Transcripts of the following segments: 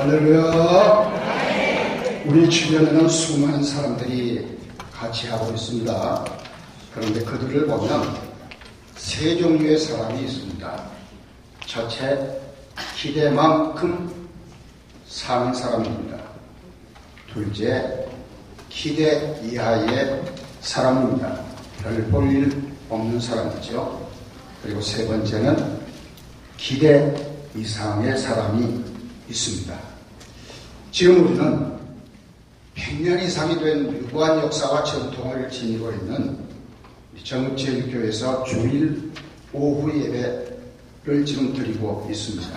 할렐루야. 우리 주변에는 수많은 사람들이 같이 하고 있습니다. 그런데 그들을 보면 세 종류의 사람이 있습니다. 첫째, 기대만큼 사는 사람입니다. 둘째, 기대 이하의 사람입니다. 별 볼 일 없는 사람이죠. 그리고 세 번째는 기대 이상의 사람이 있습니다. 지금 우리는 100년 이상이 된 유구한 역사와 전통을 지니고 있는 정읍제일교회에서 주일 오후 예배를 지금 드리고 있습니다.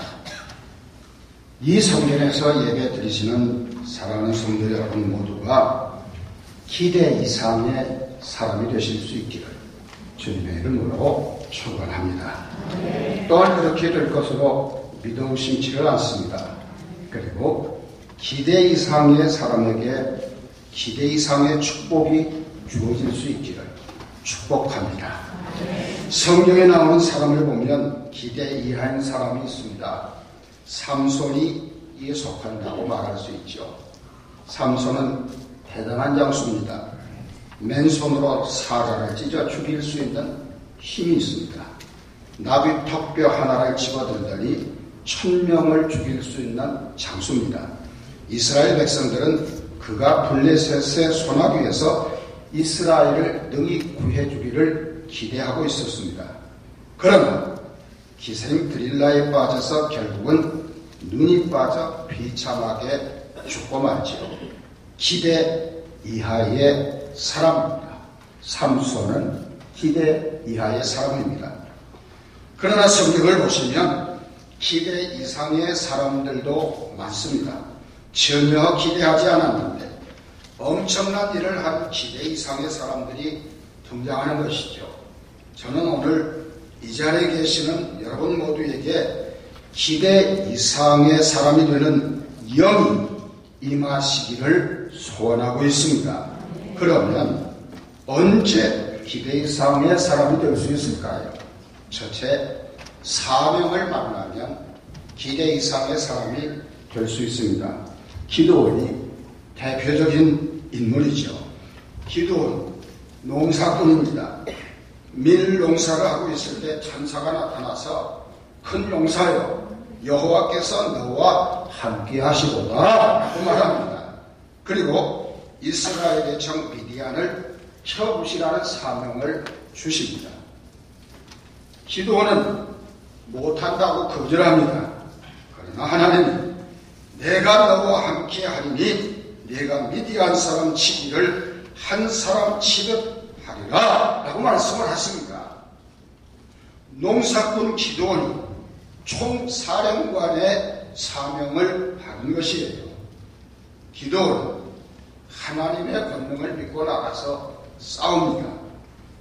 이 성전에서 예배 드리시는 사랑하는 성도 여러분 모두가 기대 이상의 사람이 되실 수 있기를 주님의 이름으로 축원합니다. 또한 그렇게 될 것으로 믿어 의심치를 않습니다. 그리고 기대 이상의 사람에게 기대 이상의 축복이 주어질 수 있기를 축복합니다. 성경에 나오는 사람을 보면 기대 이하인 사람이 있습니다. 삼손이 이에 속한다고 말할 수 있죠. 삼손은 대단한 장수입니다. 맨손으로 사자를 찢어 죽일 수 있는 힘이 있습니다. 나비 턱뼈 하나를 집어들더니 1000명을 죽일 수 있는 장수입니다. 이스라엘 백성들은 그가 블레셋의 소나기에서 이스라엘을 능히 구해주기를 기대하고 있었습니다. 그러나 기생 드릴라에 빠져서 결국은 눈이 빠져 비참하게 죽고 말지요. 기대 이하의 사람입니다. 삼손은 기대 이하의 사람입니다. 그러나 성경을 보시면 기대 이상의 사람들도 많습니다. 전혀 기대하지 않았는데 엄청난 일을 한 기대 이상의 사람들이 등장하는 것이죠. 저는 오늘 이 자리에 계시는 여러분 모두에게 기대 이상의 사람이 되는 영이 임하시기를 소원하고 있습니다. 그러면 언제 기대 이상의 사람이 될 수 있을까요? 첫째, 사명을 만나면 기대 이상의 사람이 될 수 있습니다. 기드온이 대표적인 인물이죠. 기드온 농사꾼입니다. 밀농사를 하고 있을 때 천사가 나타나서 큰 농사여 여호와께서 너와 함께 하시도다 라고 말합니다. 그리고 이스라엘의 정 미디안을 쳐부시라는 사명을 주십니다. 기드온은 못한다고 거절합니다. 그러나 하나님은 내가 너와 함께 하리니 내가 미디안 사람 치기를 한 사람 치듯 하리라 라고 말씀을 하십니다. 농사꾼 기드온이 총사령관의 사명을 받은 것이에요. 기드온은 하나님의 권능을 믿고 나가서 싸웁니다.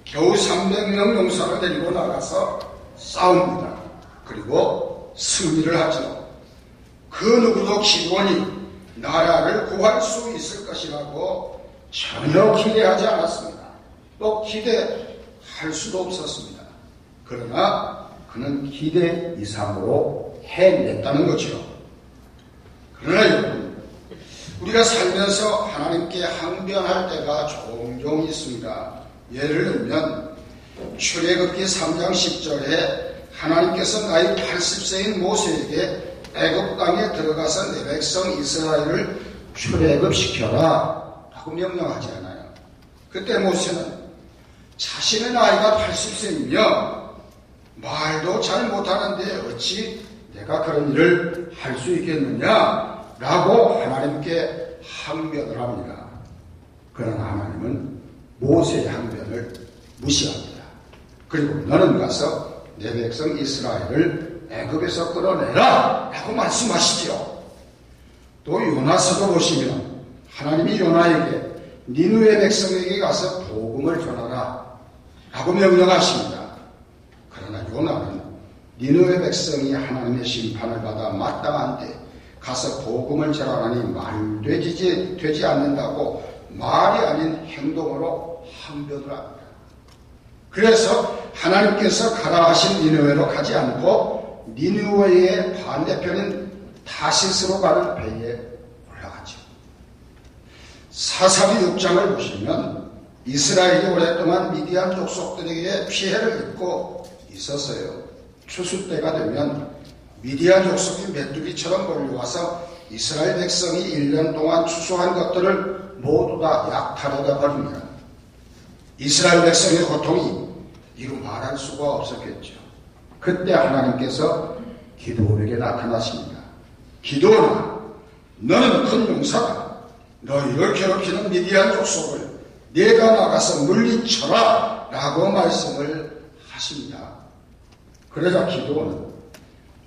겨우 300명 농사를 데리고 나가서 싸웁니다. 그리고 승리를 하죠. 그 누구도 기드온이 나라를 구할 수 있을 것이라고 전혀 기대하지 않았습니다. 또 기대할 수도 없었습니다. 그러나 그는 기대 이상으로 해냈다는 거죠. 그러나 여러분, 우리가 살면서 하나님께 항변할 때가 종종 있습니다. 예를 들면 출애굽기 3장 10절에 하나님께서 나이 80세인 모세에게 애굽 땅에 들어가서 내 백성 이스라엘을 출애굽시켜라 라고 명령하지 않아요. 그때 모세는 자신의 나이가 80세이며 말도 잘 못하는데 어찌 내가 그런 일을 할 수 있겠느냐 라고 하나님께 항변을 합니다. 그러나 하나님은 모세의 항변을 무시합니다. 그리고 너는 가서 내 백성 이스라엘을 애굽에서 끌어내라 라고 말씀하시죠. 또 요나서도 보시면 하나님이 요나에게 니느웨 백성에게 가서 복음을 전하라 라고 명령하십니다. 그러나 요나는 니느웨 백성이 하나님의 심판을 받아 마땅한 때 가서 복음을 전하라니 말되지 않는다고 말이 아닌 행동으로 항변을 합니다. 그래서 하나님께서 가라 하신 니느웨로 가지 않고 니느웨의 반대편인 타시스로 가는 배에 올라가죠. 사사기 6장을 보시면 이스라엘이 오랫동안 미디안 족속들에게 피해를 입고 있었어요. 추수 때가 되면 미디안 족속이 메뚜기처럼 몰려와서 이스라엘 백성이 1년 동안 추수한 것들을 모두 다 약탈해가 버립니다. 이스라엘 백성의 고통이 이루 말할 수가 없었겠죠. 그때 하나님께서 기드온에게 나타나십니다. 기드온아, 너는 큰 용사다. 너희를 괴롭히는 미디안 족속을 내가 나가서 물리쳐라 라고 말씀을 하십니다. 그러자 기드온은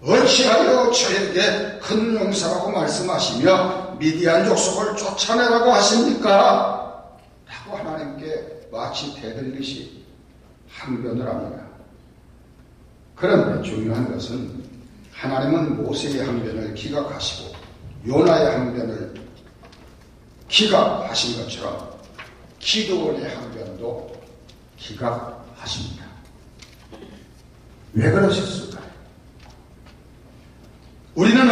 어찌하여 저에게 큰 용사라고 말씀하시며 미디안 족속을 쫓아내라고 하십니까? 라고 하나님께 마치 대들듯이 항변을 합니다. 그런데 중요한 것은 하나님은 모세의 항변을 기각하시고 요나의 항변을 기각하신 것처럼 기드온의 항변도 기각하십니다. 왜 그러셨을까요? 우리는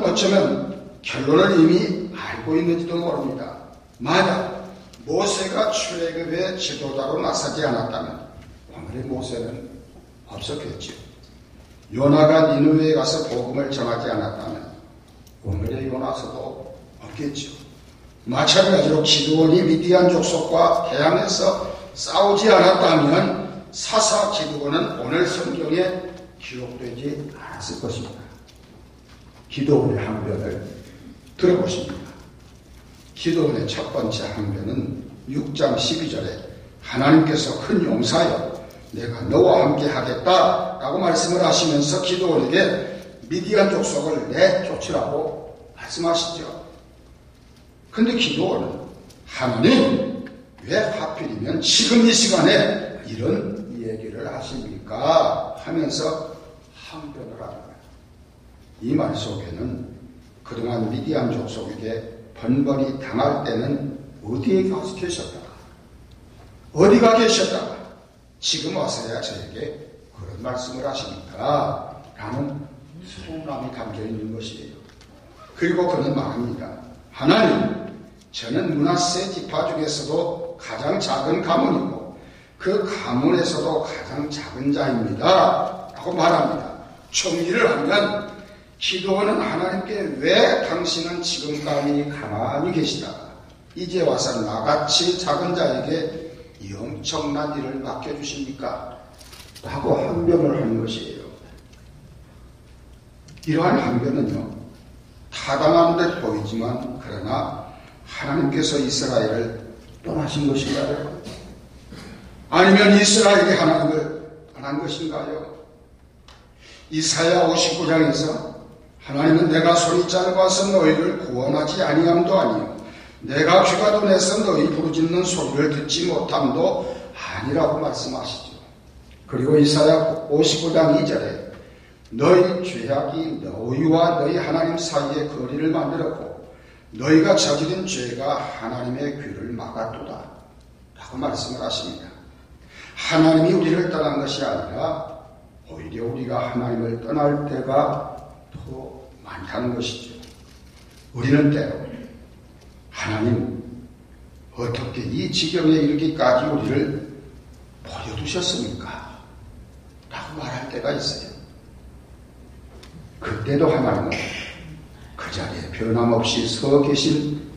어쩌면 결론을 이미 알고 있는지도 모릅니다. 만약 모세가 출애굽의 지도자로 나서지 않았다면 오늘의 모세는 없었겠죠. 요나가 니느웨에 가서 복음을 전하지 않았다면 오늘의 요나서도 없겠죠. 마찬가지로 기드온이 미디안 족속과 대항해서 싸우지 않았다면 사사 기드온은 오늘 성경에 기록되지 않았을 것입니다. 기드온의 항변을 들어보십니다. 기드온의 첫 번째 항변은 6장 12절에 하나님께서 큰 용사여 내가 너와 함께 하겠다라고 말씀을 하시면서 기드온에게 미디안 족속을 내쫓으라고 말씀하시죠. 근데 기드온은 하나님 왜 하필이면 지금 이 시간에 이런 얘기를 하십니까? 하면서 항변을 합니다. 이 말 속에는 그동안 미디안 족속에게 번번이 당할 때는 어디에 계셨다가 어디가 계셨다가 지금 와서야 저에게 그런 말씀을 하십니까? 라는 서운함이 담겨 있는 것이에요. 그리고 그는 말합니다. 하나님, 저는 므낫세 지파 중에서도 가장 작은 가문이고 그 가문에서도 가장 작은 자입니다. 라고 말합니다. 정리를 하면 기드온은 하나님께 왜 당신은 지금까지 가만히 계시다가 이제 와서 나같이 작은 자에게 이 엄청난 일을 맡겨주십니까? 라고 항변을 하는 것이에요. 이러한 항변은요, 타당한 듯 보이지만 그러나 하나님께서 이스라엘을 떠나신 것인가요? 아니면 이스라엘이 하나님을 떠난 것인가요? 이사야 59장에서 하나님은 내가 소리 짧아서 너희를 구원하지 아니함도 아니요 내가 귀가 둔해서 너희 부르짖는 소리를 듣지 못함도 아니라고 말씀하시죠. 그리고 이사야 59장 2절에 너희 죄악이 너희와 너희 하나님 사이에 거리를 만들었고 너희가 저지른 죄가 하나님의 귀를 막았도다 라고 말씀을 하십니다. 하나님이 우리를 떠난 것이 아니라 오히려 우리가 하나님을 떠날 때가 더 많다는 것이죠. 우리는 때로 하나님 어떻게 이 지경에 이르기까지 우리를 버려두셨습니까? 라고 말할 때가 있어요. 그때도 하나님은 그 자리에 변함없이 서 계신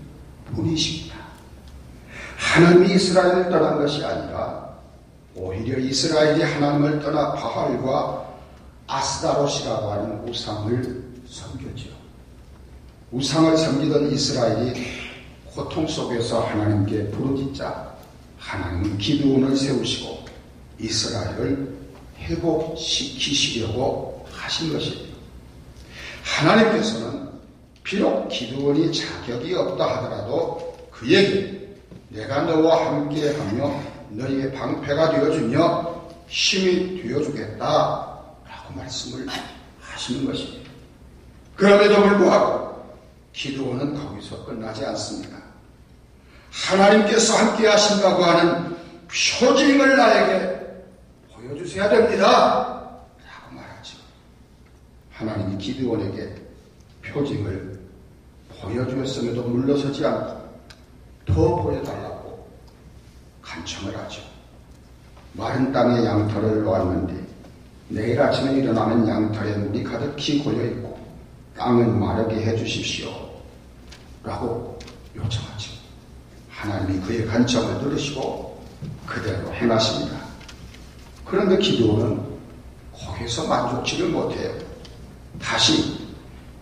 분이십니다. 하나님이 이스라엘을 떠난 것이 아니라 오히려 이스라엘이 하나님을 떠나 바알과 아스다롯이라고 하는 우상을 섬겼죠. 우상을 섬기던 이스라엘이 고통 속에서 하나님께 부르짖자 하나님은 기드온을 세우시고 이스라엘을 회복시키시려고 하신 것이에요. 하나님께서는 비록 기드온이 자격이 없다 하더라도 그에게 내가 너와 함께하며 너희의 방패가 되어주며 힘이 되어주겠다 라고 말씀을 하시는 것이에요. 그럼에도 불구하고 기드온은 거기서 끝나지 않습니다. 하나님께서 함께 하신다고 하는 표징을 나에게 보여주셔야 됩니다 라고 말하죠. 하나님이 기드온에게 표징을 보여주었음에도 물러서지 않고 더 보여달라고 간청을 하죠. 마른 땅에 양털을 놓았는데 내일 아침에 일어나면 양털에 물이 가득히 고여있고 땅은 마르게 해주십시오 라고 요청하죠. 하나님이 그의 간청을 들으시고 그대로 행하십니다. 그런데 기드온은 거기서 만족치를 못해요. 다시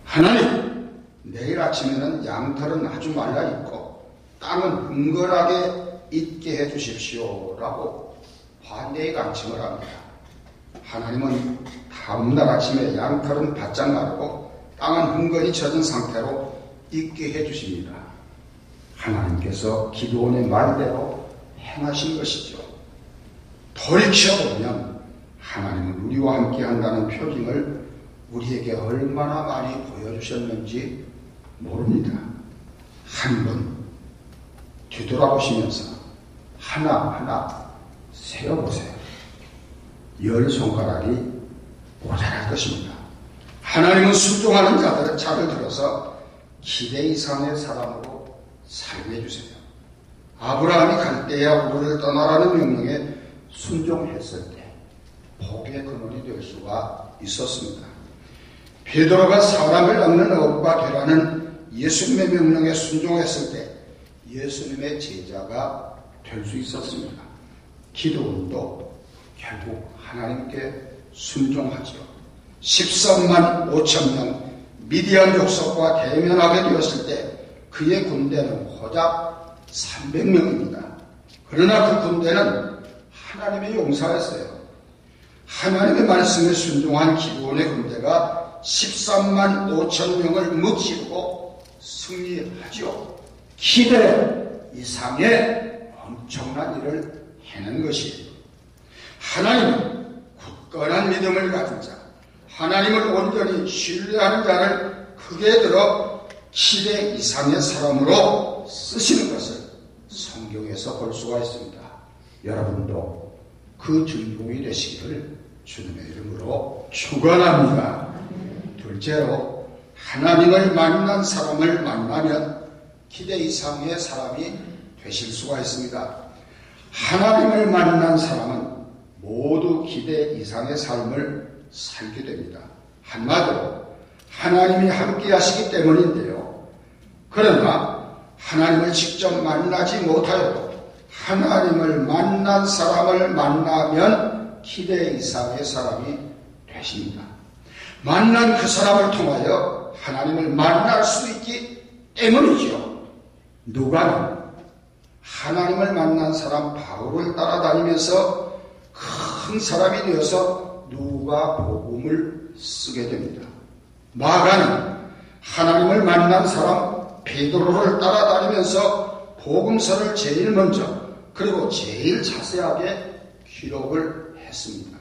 하나님, 내일 아침에는 양털은 아주 말라있고 땅은 흥건하게 있게 해주십시오 라고 반대의 간청을 합니다. 하나님은 다음날 아침에 양털은 바짝 마르고 땅은 흥건히 젖은 상태로 있게 해주십니다. 하나님께서 기드온의 말대로 행하신 것이죠. 돌이켜보면 하나님은 우리와 함께 한다는 표징을 우리에게 얼마나 많이 보여주셨는지 모릅니다. 한번 뒤돌아보시면서 하나하나 세어보세요. 10손가락이 모자랄 것입니다. 하나님은 순종하는 자들의 차를 들어서 기대 이상의 사람으로 살게 해주세요. 아브라함이 갈대아 우르를 떠나라는 명령에 순종했을 때 복의 근원이 될 수가 있었습니다. 베드로가 사람을 낚는 어부가 되라는 예수님의 명령에 순종했을 때 예수님의 제자가 될 수 있었습니다. 기드온도 결국 하나님께 순종하죠. 13만 5천 명 미디안 족속과 대면하게 되었을 때 그의 군대는 고작 300명입니다. 그러나 그 군대는 하나님의 용사였어요. 하나님의 말씀에 순종한 기드온의 군대가 13만 5천 명을 무찌르고 승리하죠. 기대 이상의 엄청난 일을 해낸 것이에요. 하나님은 굳건한 믿음을 가진 자, 하나님을 온전히 신뢰하는 자를 크게 들어 기대 이상의 사람으로 쓰시는 것을 성경에서 볼 수가 있습니다. 여러분도 그 주인공이 되시기를 주님의 이름으로 축원합니다. 둘째로, 하나님을 만난 사람을 만나면 기대 이상의 사람이 되실 수가 있습니다. 하나님을 만난 사람은 모두 기대 이상의 삶을 살게 됩니다. 한마디로 하나님이 함께 하시기 때문인데요. 그러나 하나님을 직접 만나지 못하여도 하나님을 만난 사람을 만나면 기대 이상의 사람이 되십니다. 만난 그 사람을 통하여 하나님을 만날 수 있기 때문이죠. 누가는 하나님을 만난 사람 바울을 따라다니면서 큰 사람이 되어서 누가 복음을 쓰게 됩니다. 마가는 하나님을 만난 사람 베드로를 따라다니면서 복음서를 제일 먼저 그리고 제일 자세하게 기록을 했습니다.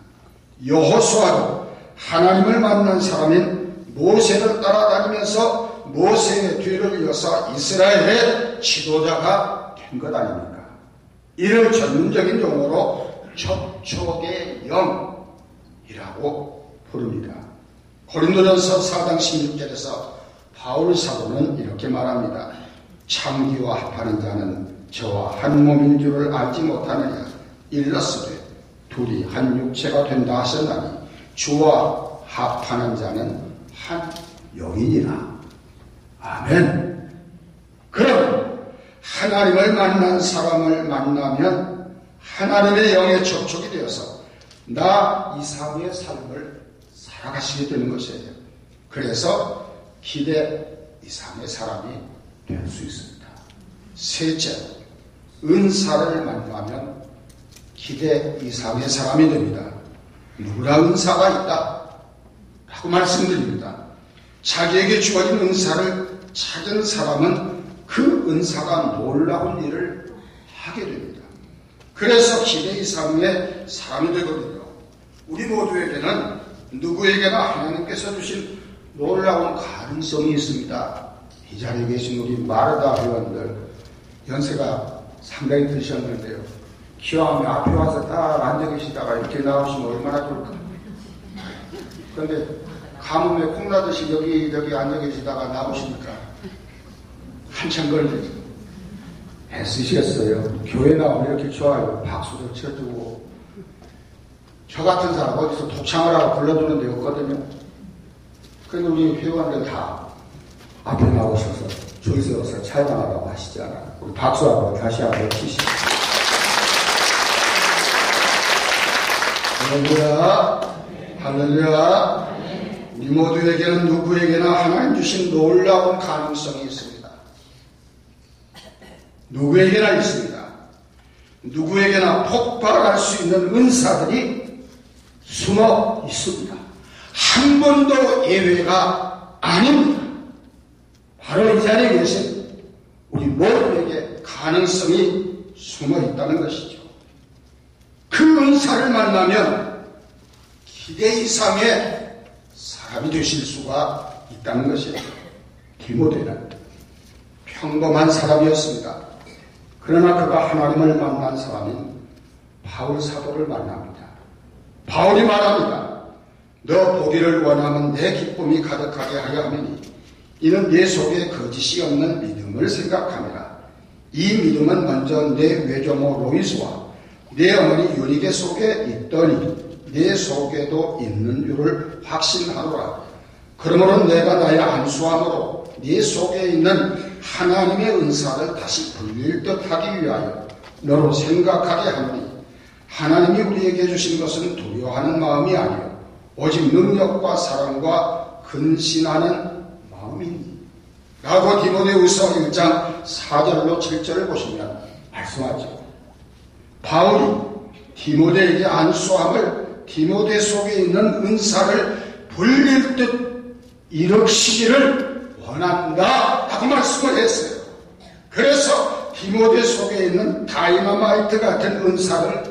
여호수아도 하나님을 만난 사람인 모세를 따라다니면서 모세의 뒤를 이어서 이스라엘의 지도자가 된 것 아닙니까? 이를 전문적인 용어로 접촉의 영이라고 부릅니다. 고린도전서 4장 16절에서 바울 사도는 이렇게 말합니다. 참기와 합하는 자는 저와 한 몸인 줄을 알지 못하느냐. 일러스되 둘이 한 육체가 된다 하셨나니 주와 합하는 자는 한 영이니라. 아멘. 그럼 하나님을 만난 사람을 만나면 하나님의 영에 접촉이 되어서 나 이상의 삶을 살아가시게 되는 것이에요. 그래서 기대 이상의 사람이 될 수 있습니다. 셋째, 은사를 만나면 기대 이상의 사람이 됩니다. 누구나 은사가 있다 라고 말씀드립니다. 자기에게 주어진 은사를 찾은 사람은 그 은사가 놀라운 일을 하게 됩니다. 그래서 기대 이상의 사람이 되거든요. 우리 모두에게는 누구에게나 하나님께서 주신 놀라운 가능성이 있습니다. 이 자리에 계신 우리 마르다 회원들 연세가 상당히 드셨는데요. 기왕에 앞에 와서 딱 앉아 계시다가 이렇게 나오시면 얼마나 좋을까. 그런데 가뭄에 콩나듯이 여기저기 앉아 계시다가 나오시니까 한참 걸리죠. 애쓰셨어요. 교회 나오면 이렇게 좋아요. 박수도 쳐주고. 저 같은 사람 어디서 독창을 하고 불러주는 데 없거든요. 그런데 우리 회원들 다 앞에 나오셔서 줄 서서 찬양하라고 하시잖아요. 우리 박수하고 다시 한번 치시죠. 할렐루야, 할렐루야. 우리 모두에게는 누구에게나 하나님 주신 놀라운 가능성이 있습니다. 누구에게나 있습니다. 누구에게나 폭발할 수 있는 은사들이 숨어 있습니다. 한 번도 예외가 아닙니다. 바로 이 자리에 계신 우리 모두에게 가능성이 숨어 있다는 것이죠. 그 은사를 만나면 기대 이상의 사람이 되실 수가 있다는 것이에요. 디모데는 평범한 사람이었습니다. 그러나 그가 하나님을 만난 사람인 바울 사도를 만납니다. 바울이 말합니다. 너 보기를 원하면 내 기쁨이 가득하게 하려 하느니 이는 내 속에 거짓이 없는 믿음을 생각합니다. 이 믿음은 먼저 내 외조모 로이스와 내 어머니 유니게 속에 있더니 내 속에도 있는 줄을 확신하노라. 그러므로 내가 나의 안수함으로 네 속에 있는 하나님의 은사를 다시 불릴 듯 하기 위하여 너로 생각하게 하노니 하나님이 우리에게 주신 것은 두려워하는 마음이 아니요 오직 능력과 사랑과 근신하는 마음이니 라고 디모데후서 1장 4절로 7절을 보시면 말씀하죠. 바울이 디모데에게 안수함을 디모데 속에 있는 은사를 불릴 듯 일으키기를 원한다 하고 말씀을 했어요. 그래서 디모데 속에 있는 다이너마이트 같은 은사를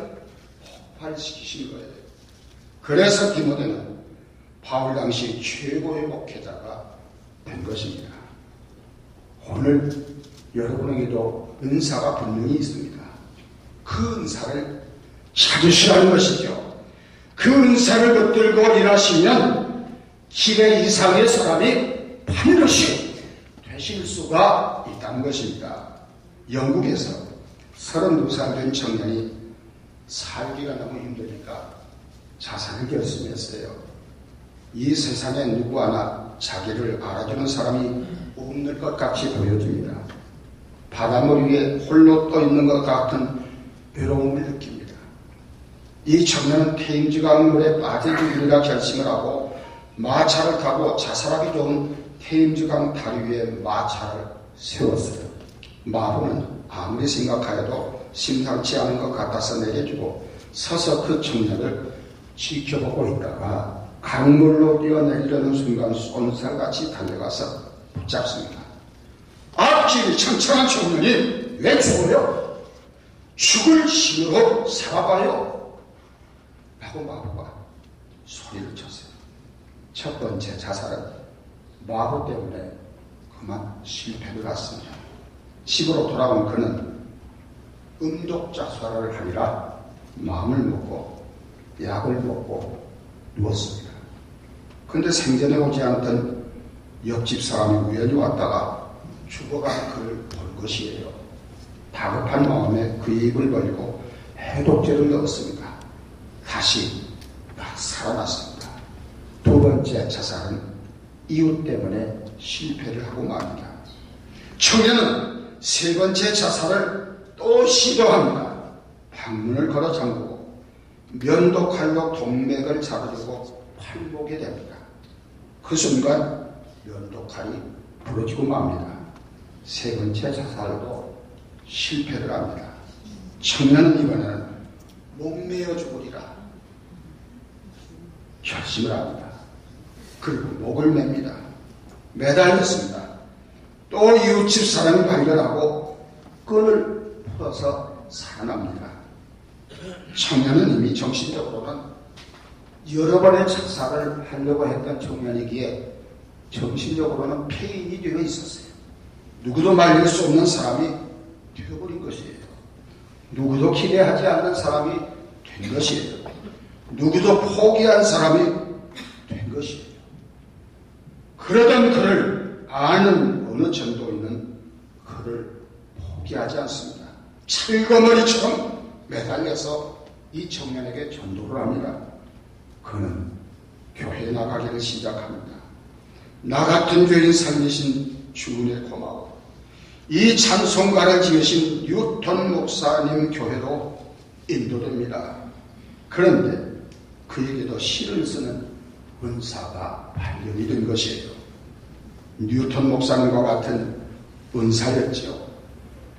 폭발시키신 거예요. 그래서 디모데는 바울 당시 최고의 목회자가 된 것입니다. 오늘 여러분에게도 은사가 분명히 있습니다. 그 은사를 찾으시라는 것이죠. 그 은사를 붙들고 일하시면 기대 이상의 사람이 반드시 되실 수가 있다는 것입니다. 영국에서 32살 된 청년이 살기가 너무 힘드니까 자살을 결심했어요. 이 세상에 누구 하나 자기를 알아주는 사람이 없는 것 같이 보여집니다. 바닷물 위에 홀로 떠 있는 것 같은 외로움을 느낍니다. 이 청년은 테임즈강 물에 빠져들기라 결심을 하고 마차를 타고 자살하기 좋은 테임즈강 다리 위에 마차를 세웠어요. 마부는 아무리 생각하여도 심상치 않은 것 같아서 내려주고 서서 그 청년을 지켜보고 있다가 강물로 뛰어내리려는 순간 쏜살같이 달려가서 붙잡습니다. 앞길이 청청한 청년이 왜 죽어요? 죽을 힘으로 살아봐요. 라고 마부가 소리를 쳤어요. 첫 번째 자살은 마부 때문에 그만 실패를 했습니다. 집으로 돌아온 그는 음독자살을 하리라 마음을 먹고 약을 먹고 누웠습니다. 그런데 생전에 오지 않던 옆집 사람이 우연히 왔다가 죽어가는 그를 본 것이에요. 다급한 마음에 그의 입을 벌리고 해독제를 넣었습니다. 다시 살아났습니다. 두 번째 자살은 이웃 때문에 실패를 하고 말입니다. 청년은 세 번째 자살을 또 시도합니다. 방문을 걸어 잠그고 면도칼로 동맥을 자르려고 팔보게 됩니다. 그 순간 면도칼이 부러지고 맙니다. 세 번째 자살도 실패를 합니다. 청년은 이번에는 목매어 죽으리라 결심을 합니다. 그리고 목을 맵니다. 매달렸습니다. 또 이웃집 사람이 발견하고 끈을 풀어서 살아납니다. 청년은 이미 정신적으로는 여러 번의 자살을 하려고 했던 청년이기에 정신적으로는 폐인이 되어 있었어요. 누구도 말릴 수 없는 사람이 되어버린 것이에요. 누구도 기대하지 않는 사람이 된 것이에요. 누구도 포기한 사람이 된 것이에요. 그러던 그를 아는 어느 전도인은 그를 포기하지 않습니다. 철거머리처럼 매달려서 이 청년에게 전도를 합니다. 그는 교회에 나가기를 시작합니다. 나 같은 죄인 살리신 주님의 고마워. 이 찬송가를 지으신 뉴턴 목사님 교회로 인도됩니다. 그런데 그에게도 시를 쓰는 은사가 발견이 된 것이에요. 뉴턴 목사님과 같은 은사였죠.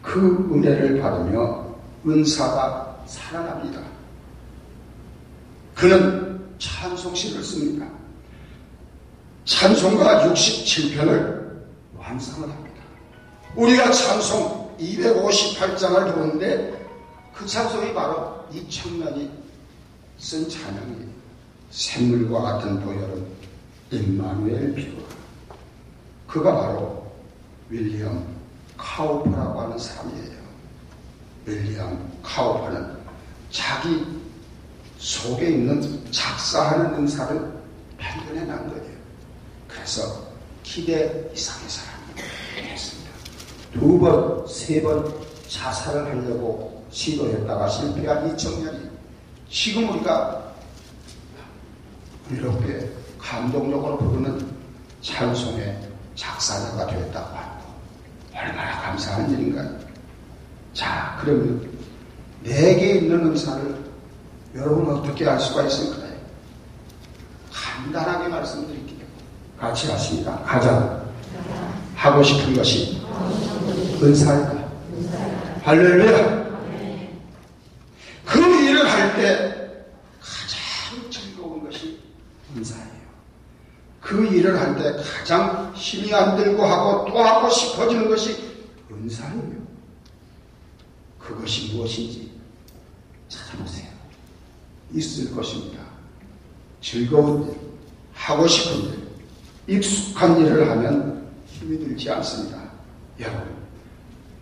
그 은혜를 받으며 은사가 살아납니다. 그는 찬송시를 씁니다. 찬송가 67편을 완성을 합니다. 우리가 찬송 258장을 보는데 그 찬송이 바로 이 청년이 쓴 찬양이에요. 샘물과 같은 보혈은 임마누엘 피부라. 그가 바로 윌리엄 카우퍼라고 하는 사람이에요. 윌리엄 카우퍼는 자기 속에 있는 작사하는 은사를 발견해낸 거예요. 그래서 기대 이상의 사람이 됐습니다. 2번, 3번 자살을 하려고 시도했다가 실패한 이 청년이 지금 우리가 이렇게 감동적으로 부르는 찬송의 작사자가 되었다고 하고 얼마나 감사한 일인가요? 자, 그러면 내게 있는 은사를 여러분 어떻게 알 수가 있을까요? 간단하게 말씀드릴게요. 같이 하십니다. 가장 하고 싶은 것이 은사이다. 할렐루야. 그 일을 할 때 가장 즐거운 것이 은사예요. 그 일을 할 때 가장 힘이 안 들고 하고 또 하고 싶어지는 것이 은사예요. 그것이 무엇인지 찾아보세요. 있을 것입니다. 즐거운 일, 하고 싶은 일, 익숙한 일을 하면 힘이 들지 않습니다. 여러분,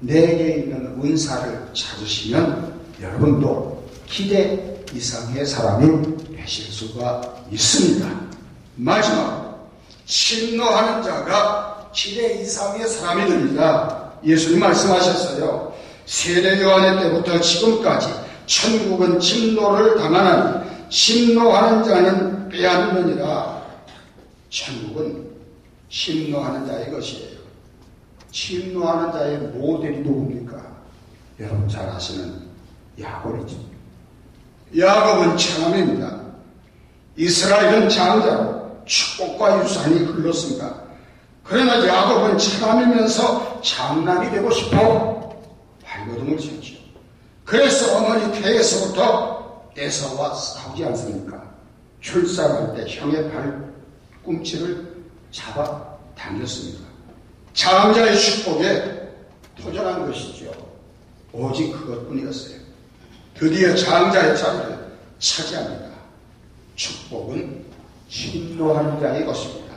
내게 있는 은사를 찾으시면 여러분도 기대 이상의 사람이 되실 수가 있습니다. 마지막으로 진노하는 자가 기대 이상의 사람이 됩니다. 예수님 말씀하셨어요. 세례 요한의 때부터 지금까지 천국은 진노를 당하나니 진노하는 자는 빼앗느니라. 천국은 진노하는 자의 것이에요. 진노하는 자의 모델이 누굽니까? 여러분 잘 아시는 야곱이죠. 야곱은 차남입니다. 이스라엘은 장자로 축복과 유산이 흘렀습니다. 그러나 야곱은 차남이면서 장남이 되고 싶어 발버둥을 쳤죠. 그래서 어머니 태에서부터 에서와 싸우지 않습니까? 출산할 때 형의 발꿈치를 잡아 당겼습니다. 장자의 축복에 도전한 것이죠. 오직 그것뿐이었어요. 드디어 장자의 자리를 차지합니다. 축복은 진노하는 자의 것입니다.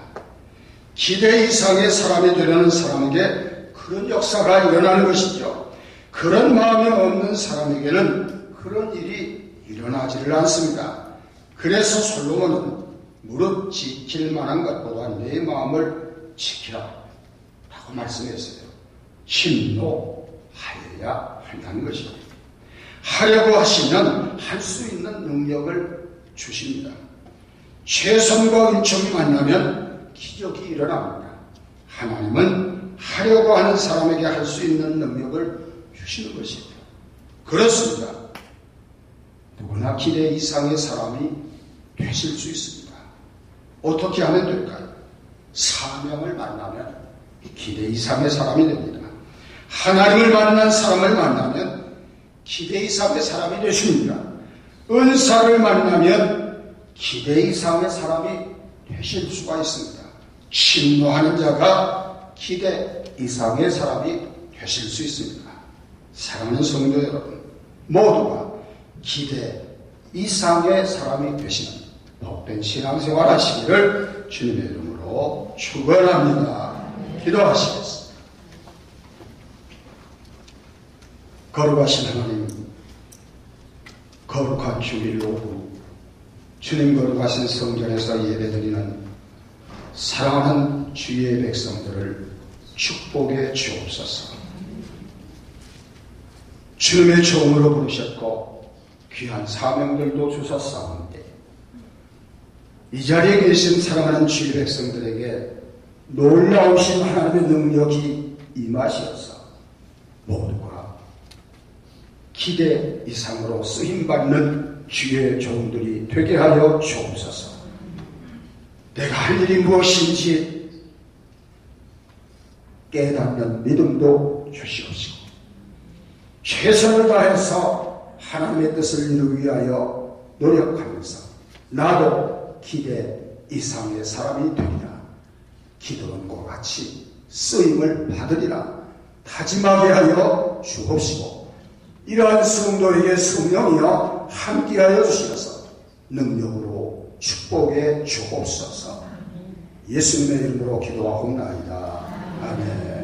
기대 이상의 사람이 되려는 사람에게 그런 역사가 일어나는 것이죠. 그런 마음이 없는 사람에게는 그런 일이 일어나지를 않습니다. 그래서 솔로몬은 무릇 지킬 만한 것보다 내 마음을 지키라 라고 말씀했어요. 진노하여야 한다는 것입니다. 하려고 하시면 할 수 있는 능력을 주십니다. 최선과 은총이 만나면 기적이 일어납니다. 하나님은 하려고 하는 사람에게 할 수 있는 능력을 주시는 것이에요. 그렇습니다. 누구나 기대 이상의 사람이 되실 수 있습니다. 어떻게 하면 될까요? 사명을 만나면 기대 이상의 사람이 됩니다. 하나님을 만난 사람을 만나면 기대 이상의 사람이 되십니다. 은사를 만나면 기대 이상의 사람이 되실 수가 있습니다. 진노하는 자가 기대 이상의 사람이 되실 수 있습니다. 사랑하는 성도 여러분, 모두가 기대 이상의 사람이 되시는 복된 신앙생활 하시기를 주님의 이름으로 축원합니다. 기도하시겠습니다. 거룩하신 하나님, 거룩한 주일 오후 주님 거룩하신 성전에서 예배드리는 사랑하는 사랑하는 주의 백성들을 축복해 주옵소서. 주님의 종으로 부르셨고 귀한 사명들도 주셨사온데 이 자리에 계신 사랑하는 주의 백성들에게 놀라우신 하나님의 능력이 임하시어서 모두가 기대 이상으로 쓰임받는 주의 종들이 되게 하여 주옵소서. 내가 할 일이 무엇인지 깨닫는 믿음도 주시옵시고 최선을 다해서 하나님의 뜻을 이루기 위하여 노력하면서 나도 기대 이상의 사람이 되리라. 기도원과 같이 쓰임을 받으리라 다짐하게 하여 주옵시고 이러한 성도에게 성령이여 함께하여 주시어서 능력으로 축복해 주옵소서. 예수님의 이름으로 기도하옵나이다. 아멘.